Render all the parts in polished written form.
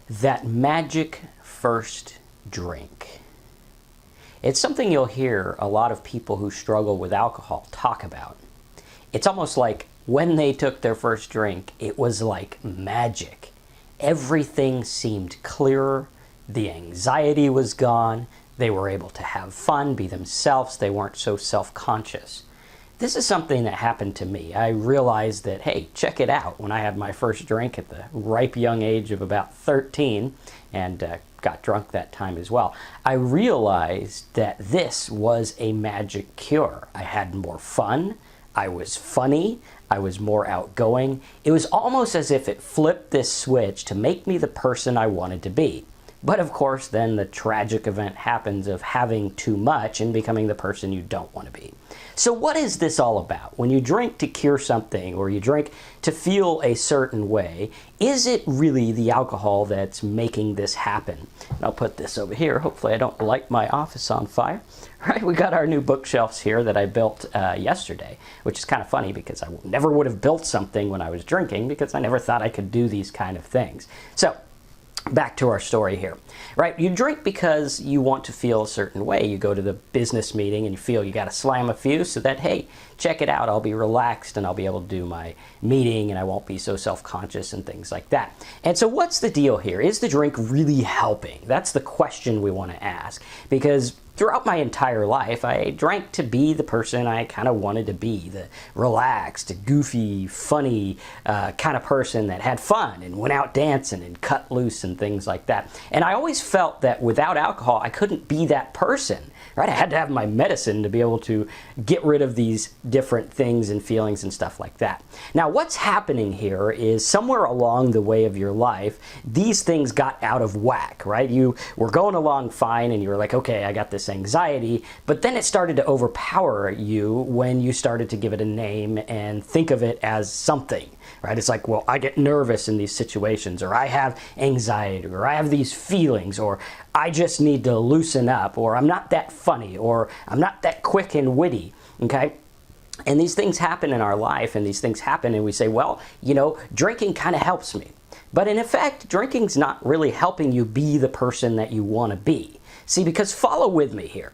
That magic first drink. It's something you'll hear a lot of people who struggle with alcohol talk about. It's almost like when they took their first drink, it was like magic. Everything seemed clearer, the anxiety was gone, they were able to have fun, be themselves, they weren't so self-conscious. This is something that happened to me. I realized that, hey, check it out. When I had my first drink at the ripe young age of about 13, and got drunk that time as well, I realized that this was a magic cure. I had more fun, I was funny, I was more outgoing. It was almost as if it flipped this switch to make me the person I wanted to be. But of course, then the tragic event happens of having too much and becoming the person you don't want to be. So what is this all about? When you drink to cure something, or you drink to feel a certain way, is it really the alcohol that's making this happen? And I'll put this over here. Hopefully I don't light my office on fire. Right, we got our new bookshelves here that I built yesterday, which is kind of funny because I never would have built something when I was drinking because I never thought I could do these kind of things. So, back to our story here, right? You drink because you want to feel a certain way. You go to the business meeting and you feel you got to slam a few so that, hey, check it out, I'll be relaxed and I'll be able to do my meeting and I won't be so self-conscious and things like that. And so what's the deal here? Is the drink really helping? That's the question we want to ask, because throughout my entire life, I drank to be the person I kind of wanted to be, the relaxed, goofy, funny kind of person that had fun and went out dancing and cut loose and things like that. And I always felt that without alcohol, I couldn't be that person, right? I had to have my medicine to be able to get rid of these different things and feelings and stuff like that. Now, what's happening here is somewhere along the way of your life, these things got out of whack, right? You were going along fine and you were like, okay, I got this anxiety, but then it started to overpower you when you started to give it a name and think of it as something, right? It's like, well, I get nervous in these situations, or I have anxiety, or I have these feelings, or I just need to loosen up, or I'm not that funny, or I'm not that quick and witty, okay? And these things happen in our life, and these things happen, and we say, well, you know, drinking kind of helps me. But in effect, drinking's not really helping you be the person that you want to be. See, because follow with me here.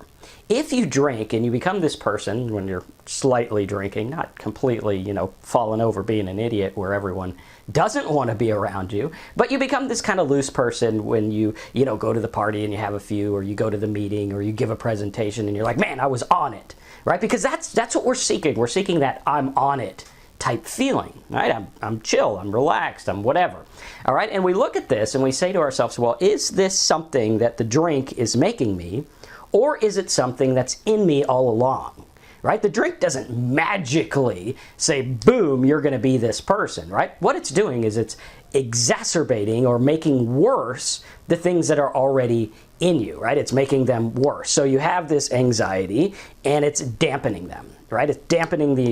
If you drink and you become this person when you're slightly drinking, not completely, you know, falling over being an idiot where everyone doesn't want to be around you, but you become this kind of loose person when you know, go to the party and you have a few, or you go to the meeting, or you give a presentation and you're like, man, I was on it, right? Because that's what we're seeking. We're seeking that I'm on it type feeling, right? I'm chill, I'm relaxed, I'm whatever. All right, and we look at this and we say to ourselves, well, is this something that the drink is making me, or is it something that's in me all along? Right? The drink doesn't magically say, boom, you're going to be this person, right? What it's doing is it's exacerbating or making worse the things that are already in you, right? It's making them worse. So you have this anxiety and it's dampening them, right? It's dampening the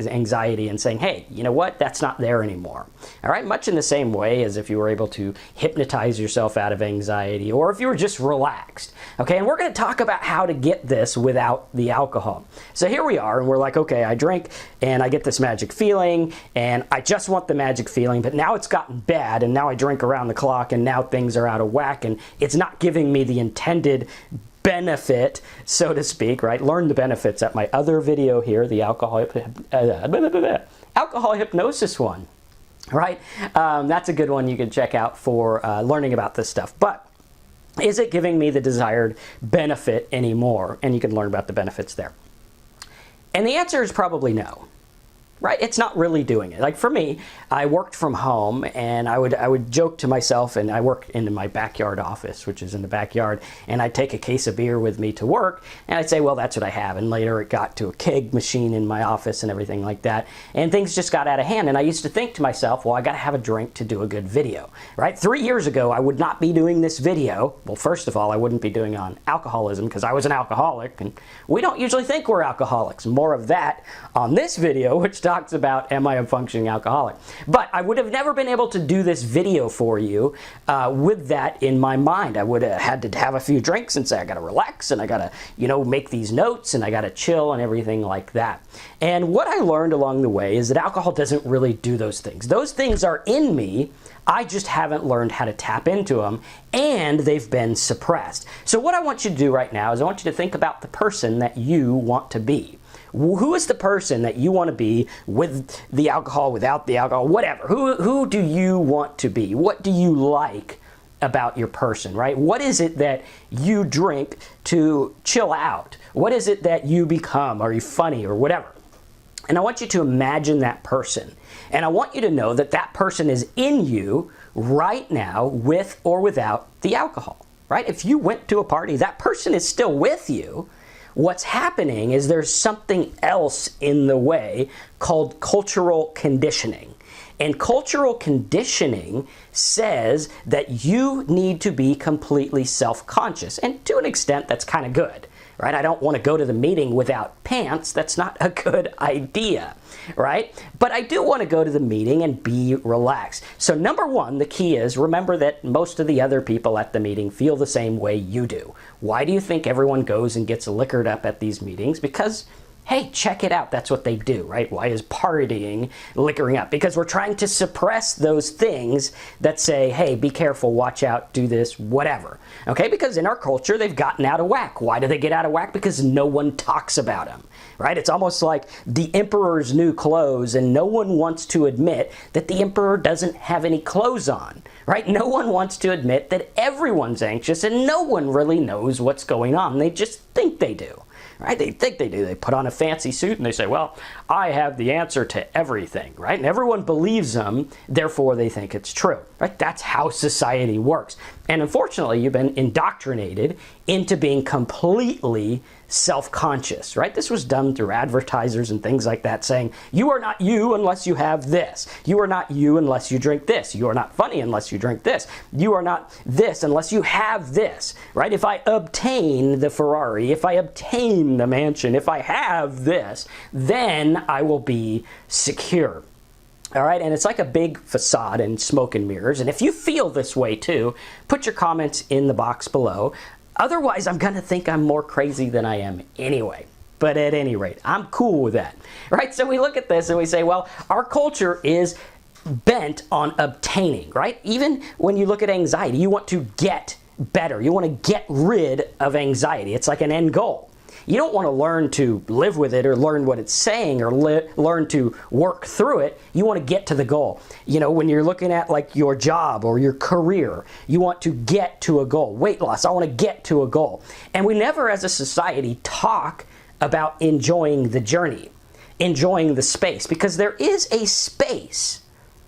anxiety and saying, hey, you know what? That's not there anymore. All right? Much in the same way as if you were able to hypnotize yourself out of anxiety, or if you were just relaxed. Okay? And we're going to talk about how to get this without the alcohol. So here we are, and we're like, okay, I drink and I get this magic feeling, and I just want the magic feeling, but now it's gotten bad, and now I drink around the clock, and now things are out of whack, and it's not giving me the intended benefit, so to speak, right? Learn the benefits at my other video here, the alcohol hypnosis one, right? That's a good one you can check out for learning about this stuff. But is it giving me the desired benefit anymore? And you can learn about the benefits there. And the answer is probably no. Right? It's not really doing it. Like for me, I worked from home, and I would joke to myself, and I work in my backyard office, which is in the backyard, and I'd take a case of beer with me to work, and I'd say, well, that's what I have. And later it got to a keg machine in my office and everything like that, and things just got out of hand. And I used to think to myself, well, I got to have a drink to do a good video, right? 3 years ago, I would not be doing this video. Well, first of all, I wouldn't be doing on alcoholism because I was an alcoholic, and we don't usually think we're alcoholics. More of that on this video, which talks about, am I a functioning alcoholic? But I would have never been able to do this video for you with that in my mind. I would have had to have a few drinks and say, I got to relax and I got to, make these notes and I got to chill and everything like that. And what I learned along the way is that alcohol doesn't really do those things. Those things are in me. I just haven't learned how to tap into them, and they've been suppressed. So what I want you to do right now is I want you to think about the person that you want to be. Who is the person that you want to be with the alcohol, without the alcohol, whatever? Who do you want to be? What do you like about your person, right? What is it that you drink to chill out? What is it that you become? Are you funny or whatever? And I want you to imagine that person. And I want you to know that that person is in you right now, with or without the alcohol, right? If you went to a party, that person is still with you. What's happening is there's something else in the way called cultural conditioning. And cultural conditioning says that you need to be completely self-conscious. And to an extent, that's kind of good, right? I don't want to go to the meeting without pants. That's not a good idea, right? But I do want to go to the meeting and be relaxed. So number one, the key is remember that most of the other people at the meeting feel the same way you do. Why do you think everyone goes and gets liquored up at these meetings? Because hey, check it out. That's what they do, right? Why is partying liquoring up? Because we're trying to suppress those things that say, hey, be careful, watch out, do this, whatever. Okay? Because in our culture, they've gotten out of whack. Why do they get out of whack? Because no one talks about them, right? It's almost like the emperor's new clothes, and no one wants to admit that the emperor doesn't have any clothes on, right? No one wants to admit that everyone's anxious and no one really knows what's going on. They just think they do. Right? They think they do. They put on a fancy suit and they say, well, I have the answer to everything, right? And everyone believes them, therefore they think it's true, right? That's how society works. And unfortunately, you've been indoctrinated into being completely self-conscious, right? This was done through advertisers and things like that saying, you are not you unless you have this. You are not you unless you drink this. You are not funny unless you drink this. You are not this unless you have this, right? If I obtain the Ferrari, if I obtain the mansion, if I have this, then I will be secure. All right, and it's like a big facade and smoke and mirrors. And if you feel this way too, put your comments in the box below. Otherwise, I'm going to think I'm more crazy than I am anyway. But at any rate, I'm cool with that, right? So we look at this and we say, well, our culture is bent on obtaining, right? Even when you look at anxiety, you want to get better. You want to get rid of anxiety. It's like an end goal. You don't want to learn to live with it or learn what it's saying or learn to work through it. You want to get to the goal. When you're looking at like your job or your career, you want to get to a goal. Weight loss, I want to get to a goal. And we never as a society talk about enjoying the journey, enjoying the space, because there is a space,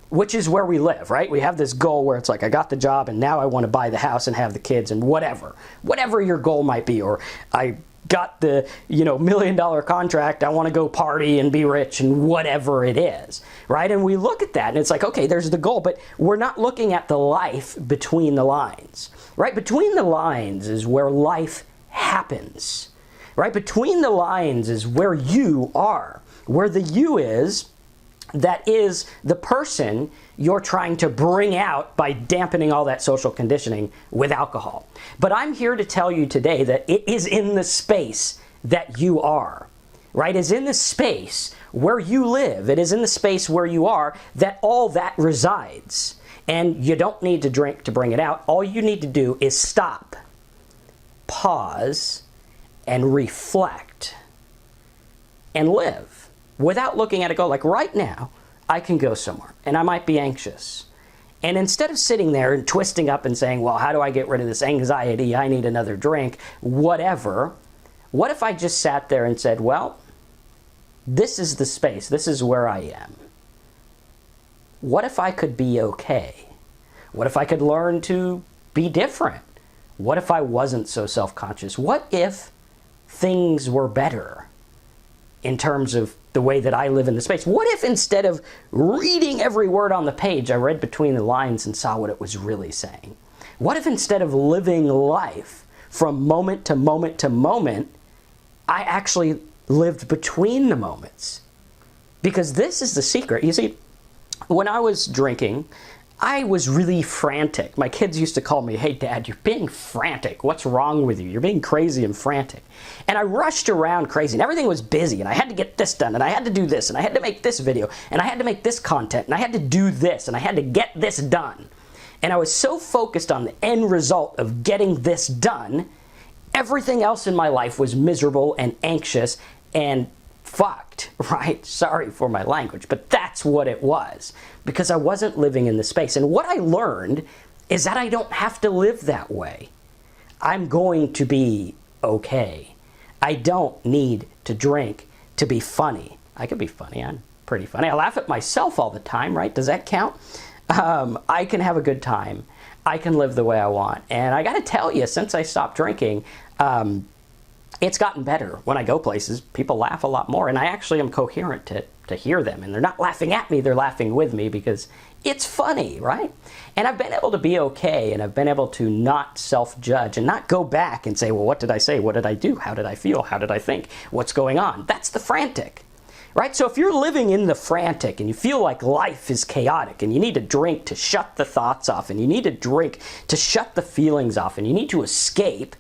which is where we live, right? We have this goal where it's like, I got the job and now I want to buy the house and have the kids and whatever your goal might be, or I got the $1 million contract, I want to go party and be rich and whatever it is, right? And we look at that and it's like, okay, there's the goal, but we're not looking at the life between the lines, right? Between the lines is where life happens, right? Between the lines is where you are, where the you is, that is the person you're trying to bring out by dampening all that social conditioning with alcohol. But I'm here to tell you today that it is in the space that you are, right? It's in the space where you live. It is in the space where you are that all that resides. And you don't need to drink to bring it out. All you need to do is stop, pause, and reflect and live. Without looking at it, go like right now, I can go somewhere and I might be anxious. And instead of sitting there and twisting up and saying, well, how do I get rid of this anxiety? I need another drink, whatever. What if I just sat there and said, well, this is the space. This is where I am. What if I could be okay? What if I could learn to be different? What if I wasn't so self-conscious? What if things were better in terms of the way that I live in the space? What if instead of reading every word on the page, I read between the lines and saw what it was really saying? What if instead of living life from moment to moment to moment, I actually lived between the moments? Because this is the secret. You see, when I was drinking, I was really frantic. My kids used to call me, "Hey, Dad, you're being frantic. What's wrong with you? You're being crazy and frantic." And I rushed around crazy, and everything was busy, and I had to get this done, and I had to do this, and I had to make this video, and I had to make this content, and I had to do this, and I had to get this done. And I was so focused on the end result of getting this done, everything else in my life was miserable and anxious and fucked, right? Sorry for my language, but that's what it was, because I wasn't living in the space. And what I learned is that I don't have to live that way. I'm going to be okay. I don't need to drink to be funny. I can be funny. I'm pretty funny. I laugh at myself all the time, right? Does that count? I can have a good time. I can live the way I want. And I got to tell you, since I stopped drinking, it's gotten better. When I go places, people laugh a lot more, and I actually am coherent to hear them. And they're not laughing at me, they're laughing with me because it's funny, right? And I've been able to be okay, and I've been able to not self-judge and not go back and say, well, what did I say? What did I do? How did I feel? How did I think? What's going on? That's the frantic, right? So if you're living in the frantic and you feel like life is chaotic and you need to drink to shut the thoughts off, and you need to drink to shut the feelings off, and you need to escape,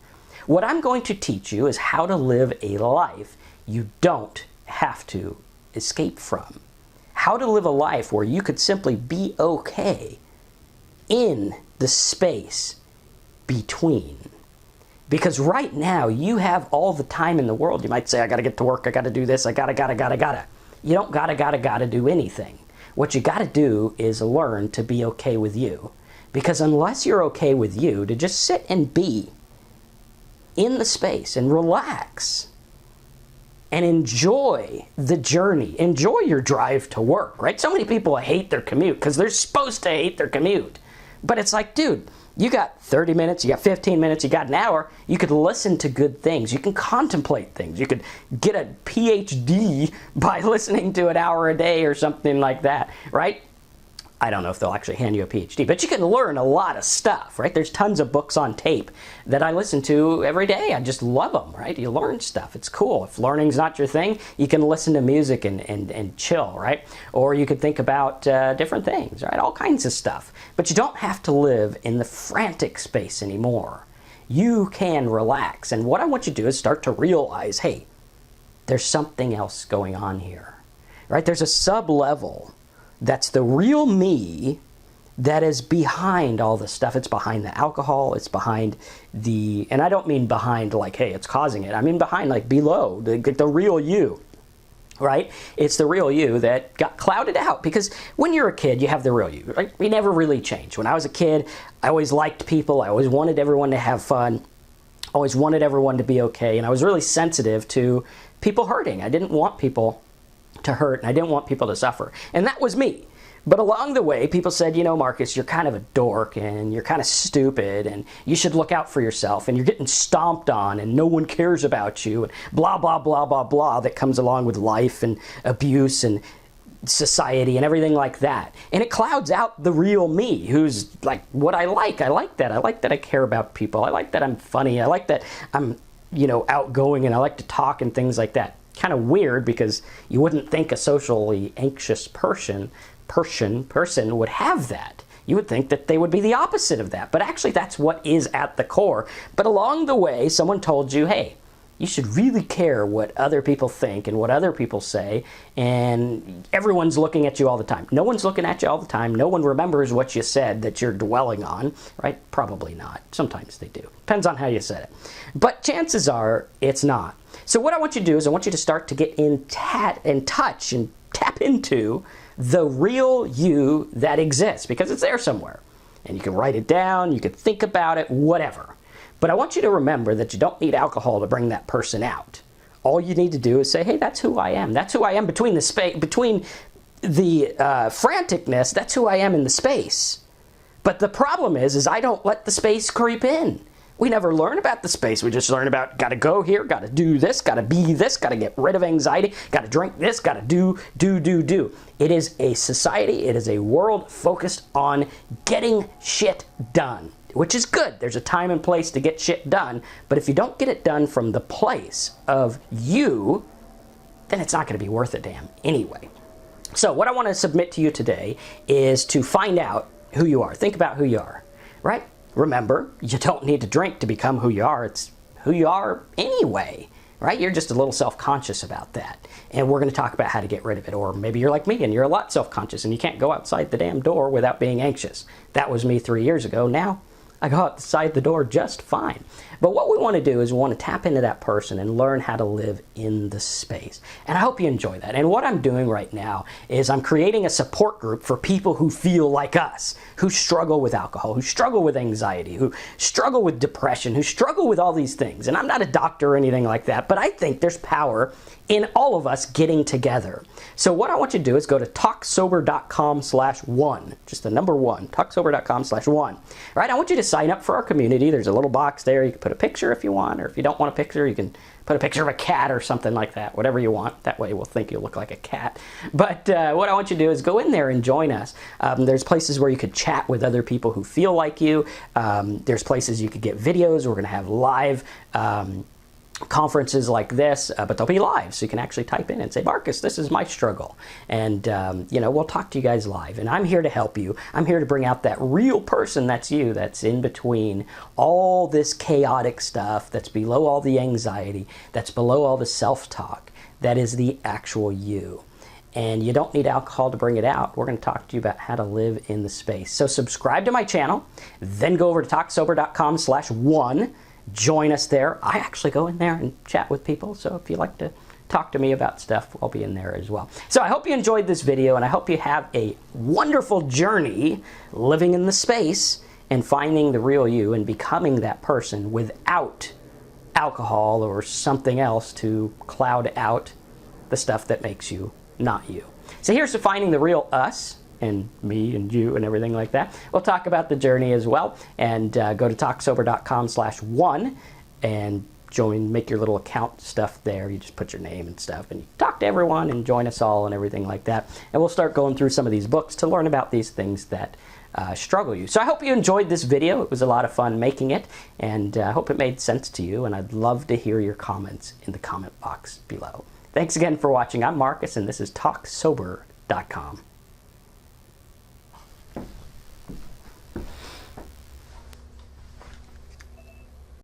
what I'm going to teach you is how to live a life you don't have to escape from. How to live a life where you could simply be okay in the space between. Because right now, you have all the time in the world. You might say, I got to get to work, I got to do this, I gotta. You don't gotta do anything. What you got to do is learn to be okay with you. Because unless you're okay with you, to just sit and be in the space and relax and enjoy the journey. Enjoy your drive to work, right? So many people hate their commute because they're supposed to hate their commute. But it's like, dude, you got 30 minutes, you got 15 minutes, you got an hour. You could listen to good things. You can contemplate things. You could get a PhD by listening to an hour a day or something like that, right? I don't know if they'll actually hand you a PhD, but you can learn a lot of stuff, right? There's tons of books on tape that I listen to every day. I just love them, right? You learn stuff. It's cool. If learning's not your thing, you can listen to music and chill, right? Or you could think about different things, right? All kinds of stuff. But you don't have to live in the frantic space anymore. You can relax. And what I want you to do is start to realize, hey, there's something else going on here, right? There's a sub-level that's the real me that is behind all this stuff. It's behind the alcohol, it's behind the, and I don't mean behind like, hey, it's causing it. I mean behind, like below, the real you, right? It's the real you that got clouded out, because when you're a kid, you have the real you, right? We never really change. When I was a kid, I always liked people. I always wanted everyone to have fun. Always wanted everyone to be okay. And I was really sensitive to people hurting. I didn't want people to hurt, and I didn't want people to suffer. And that was me. But along the way, people said, you know, Marcus, you're kind of a dork, and you're kind of stupid, and you should look out for yourself, and you're getting stomped on, and no one cares about you, and blah, blah, blah, blah, blah, that comes along with life and abuse and society and everything like that. And it clouds out the real me, who's like what I like. I like that. I like that I care about people. I like that I'm funny. I like that I'm, you know, outgoing, and I like to talk and things like that. Kind of weird, because you wouldn't think a socially anxious person would have that. You would think that they would be the opposite of that, but actually that's what is at the core. But along the way, someone told you, hey, you should really care what other people think and what other people say, and everyone's looking at you all the time. No one's looking at you all the time. No one remembers what you said that you're dwelling on, right? Probably not. Sometimes they do. Depends on how you said it. But chances are it's not. So what I want you to do is I want you to start to get in touch and tap into the real you that exists, because it's there somewhere. And you can write it down, you can think about it, whatever. But I want you to remember that you don't need alcohol to bring that person out. All you need to do is say, hey, that's who I am. That's who I am between the franticness. That's who I am in the space. But the problem is I don't let the space creep in. We never learn about the space. We just learn about, got to go here, got to do this, got to be this, got to get rid of anxiety, got to drink this, got to do. It is a society, it is a world focused on getting shit done, which is good. There's a time and place to get shit done, but if you don't get it done from the place of you, then it's not going to be worth a damn anyway. So what I want to submit to you today is to find out who you are. Think about who you are, right? Remember, you don't need to drink to become who you are. It's who you are anyway, right? You're just a little self-conscious about that. And we're going to talk about how to get rid of it. Or maybe you're like me and you're a lot self-conscious and you can't go outside the damn door without being anxious. That was me 3 years ago. Now I go outside the door just fine. But what we want to do is we want to tap into that person and learn how to live in the space. And I hope you enjoy that. And what I'm doing right now is I'm creating a support group for people who feel like us, who struggle with alcohol, who struggle with anxiety, who struggle with depression, who struggle with all these things. And I'm not a doctor or anything like that, but I think there's power in all of us getting together. So what I want you to do is go to talksober.com/1, just the number 1, talksober.com/1. Right? I want you to sign up for our community. There's a little box there. You can put a picture if you want, or if you don't want a picture, you can put a picture of a cat or something like that, whatever you want. That way we'll think you look like a cat. But what I want you to do is go in there and join us. There's places where you could chat with other people who feel like you. There's places you could get videos. We're going to have live conferences like this, but they'll be live, so you can actually type in and say, Marcus, this is my struggle. And, we'll talk to you guys live. And I'm here to help you. I'm here to bring out that real person that's you, that's in between all this chaotic stuff, that's below all the anxiety, that's below all the self-talk, that is the actual you. And you don't need alcohol to bring it out. We're going to talk to you about how to live in the space. So subscribe to my channel, then go over to talksober.com/1. Join us there. I actually go in there and chat with people, so if you like to talk to me about stuff, I'll be in there as well. So I hope you enjoyed this video, and I hope you have a wonderful journey living in the space and finding the real you and becoming that person without alcohol or something else to cloud out the stuff that makes you not you. So here's to finding the real us, and me and you and everything like that. We'll talk about the journey as well, and go to talksober.com/1 and make your little account stuff there. You just put your name and stuff, and you talk to everyone and join us all and everything like that. And we'll start going through some of these books to learn about these things that struggle you. So I hope you enjoyed this video. It was a lot of fun making it, and I hope it made sense to you, and I'd love to hear your comments in the comment box below. Thanks again for watching. I'm Marcus, and this is talksober.com.